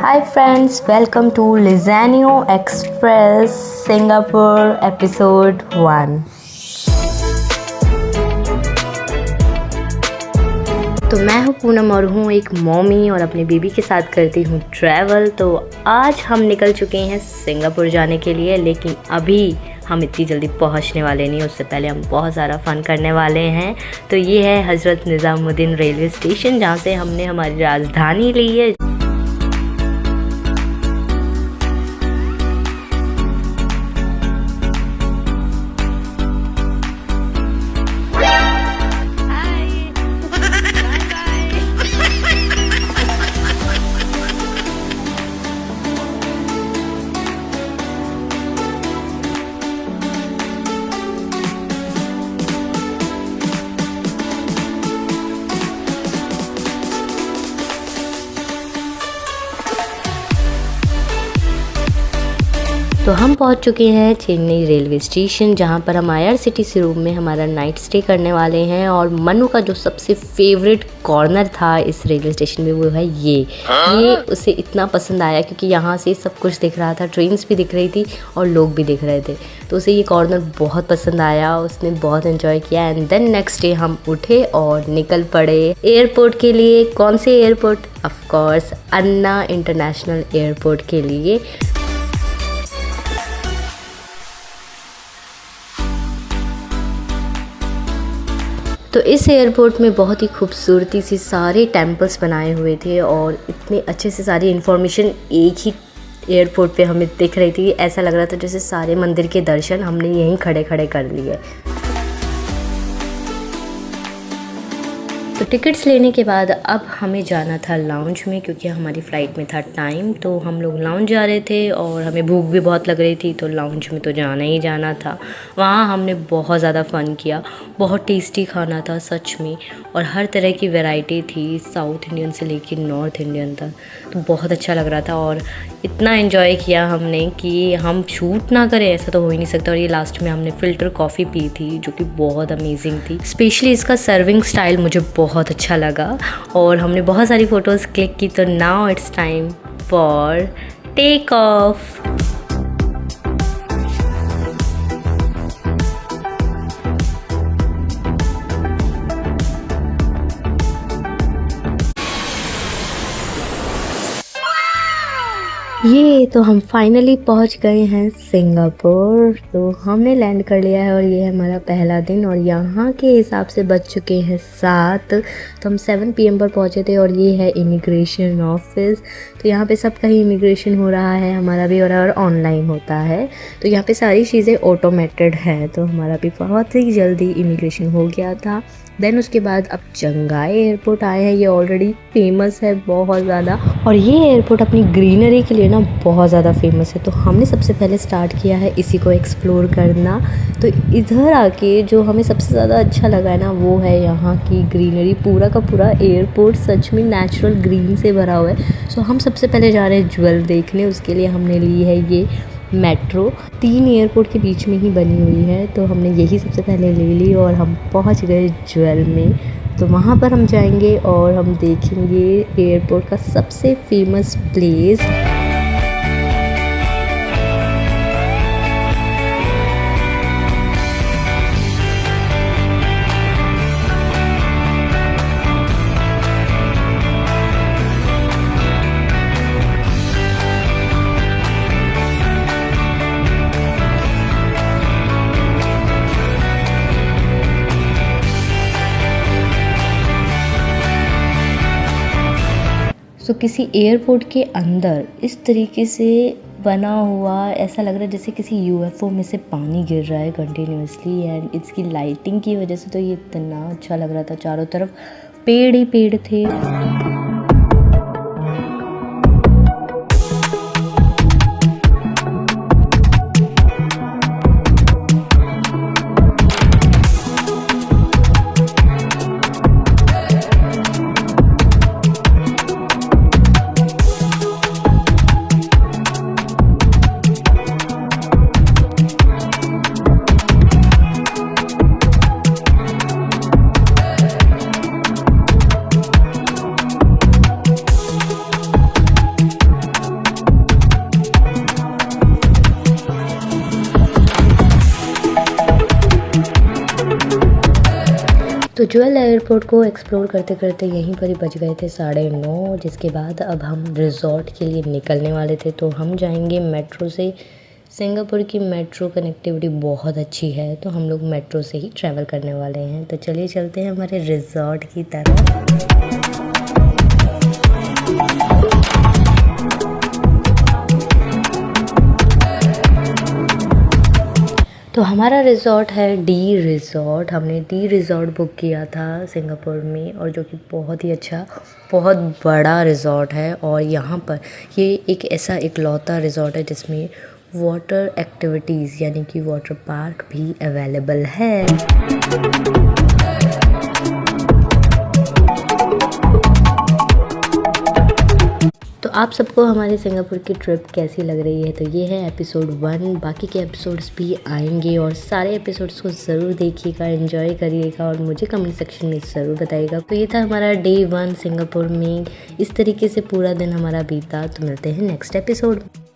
Hi friends, welcome to Lizanio Express Singapore episode 1। तो मैं हूँ पूनम और हूँ एक मॉमी और अपने बेबी के साथ करती हूँ ट्रैवल। तो आज हम निकल चुके हैं सिंगापुर जाने के लिए, लेकिन अभी हम इतनी जल्दी पहुँचने वाले नहीं, उससे पहले हम बहुत सारा फ़न करने वाले हैं। तो ये है हज़रत निज़ामुद्दीन रेलवे स्टेशन, जहाँ से हमने हमारी राजधानी ली है। तो हम पहुंच चुके हैं चेन्नई रेलवे स्टेशन, जहां पर हम IRCTC रूम में हमारा नाइट स्टे करने वाले हैं। और मनु का जो सबसे फेवरेट कॉर्नर था इस रेलवे स्टेशन में वो है ये उसे इतना पसंद आया क्योंकि यहाँ से सब कुछ दिख रहा था, ट्रेन्स भी दिख रही थी और लोग भी दिख रहे थे। तो उसे ये कॉर्नर बहुत पसंद आया, उसने बहुत एंजॉय किया। एंड देन नेक्स्ट डे हम उठे और निकल पड़े एयरपोर्ट के लिए। कौन से airport? Of course Anna international airport के लिए। तो इस एयरपोर्ट में बहुत ही खूबसूरती से सारे टेम्पल्स बनाए हुए थे और इतने अच्छे से सारी इन्फॉर्मेशन एक ही एयरपोर्ट पे हमें दिख रही थी। ऐसा लग रहा था जैसे सारे मंदिर के दर्शन हमने यहीं खड़े खड़े कर लिए। तो टिकट्स लेने के बाद अब हमें जाना था लाउंज में, क्योंकि हमारी फ़्लाइट में था टाइम। तो हम लोग लाउंज जा रहे थे और हमें भूख भी बहुत लग रही थी, तो लाउंज में तो जाना ही जाना था। वहाँ हमने बहुत ज़्यादा फ़न किया, बहुत टेस्टी खाना था सच में, और हर तरह की वैरायटी थी, साउथ इंडियन से लेकर नॉर्थ इंडियन तक। तो बहुत अच्छा लग रहा था और इतना एंजॉय किया हमने कि हम शूट ना करें ऐसा तो हो ही नहीं सकता। और ये लास्ट में हमने फ़िल्टर कॉफ़ी पी थी जो कि बहुत अमेजिंग थी। स्पेशली इसका सर्विंग स्टाइल मुझे बहुत अच्छा लगा और हमने बहुत सारी फ़ोटोज़ क्लिक की। तो now it's time for take off. ये तो हम फाइनली पहुंच गए हैं सिंगापुर। तो हमने लैंड कर लिया है और ये है हमारा पहला दिन। और यहाँ के हिसाब से बज चुके हैं 7। तो हम 7 PM पर पहुँचे थे और ये है इमिग्रेशन ऑफिस। तो यहाँ पे सबका ही इमिग्रेशन हो रहा है, हमारा भी हो रहा है और ऑनलाइन होता है। तो यहाँ पे सारी चीज़ें ऑटोमेटेड है, तो हमारा भी बहुत ही जल्दी इमिग्रेशन हो गया था। देन उसके बाद अब चंगाई एयरपोर्ट आए हैं। ये ऑलरेडी फेमस है बहुत ज़्यादा, और ये एयरपोर्ट अपनी ग्रीनरी के लिए ना बहुत ज़्यादा फेमस है। तो हमने सबसे पहले स्टार्ट किया है इसी को एक्सप्लोर करना। तो इधर आके जो हमें सबसे ज़्यादा अच्छा लगा है ना वो है यहाँ की ग्रीनरी। पूरा का पूरा एयरपोर्ट सच में नेचुरल ग्रीन से भरा हुआ है। सो हम सबसे पहले जा रहे हैं ज्वेल देखने। उसके लिए हमने ली है ये मेट्रो, 3 एयरपोर्ट के बीच में ही बनी हुई है। तो हमने यही सबसे पहले ले ली और हम पहुंच गए ज्वेल में। तो वहाँ पर हम जाएंगे और हम देखेंगे एयरपोर्ट का सबसे फेमस प्लेस। तो किसी एयरपोर्ट के अंदर इस तरीके से बना हुआ, ऐसा लग रहा है जैसे किसी UFO में से पानी गिर रहा है कंटिन्यूसली। एंड इसकी लाइटिंग की वजह से तो ये इतना अच्छा लग रहा था। चारों तरफ पेड़ ही पेड़ थे। तो ज्वेल एयरपोर्ट को एक्सप्लोर करते करते यहीं पर ही बज गए थे 9:30, जिसके बाद अब हम रिज़ॉर्ट के लिए निकलने वाले थे। तो हम जाएंगे मेट्रो से। सिंगापुर की मेट्रो कनेक्टिविटी बहुत अच्छी है, तो हम लोग मेट्रो से ही ट्रैवल करने वाले हैं। तो चलिए चलते हैं हमारे रिज़ॉर्ट की तरफ। तो हमारा रिज़ॉर्ट है डी रिज़ॉर्ट। हमने डी रिज़ॉर्ट बुक किया था सिंगापुर में, और जो कि बहुत ही अच्छा, बहुत बड़ा रिज़ॉर्ट है। और यहाँ पर ये एक ऐसा इकलौता रिज़ॉर्ट है जिसमें वाटर एक्टिविटीज़ यानी कि वाटर पार्क भी अवेलेबल है। तो आप सबको हमारे सिंगापुर की ट्रिप कैसी लग रही है? तो ये है एपिसोड 1। बाकी के एपिसोड्स भी आएंगे और सारे एपिसोड्स को ज़रूर देखिएगा, एंजॉय करिएगा और मुझे कमेंट सेक्शन में ज़रूर बताइएगा। तो ये था हमारा डे 1 सिंगापुर में। इस तरीके से पूरा दिन हमारा बीता। तो मिलते हैं नेक्स्ट एपिसोड में।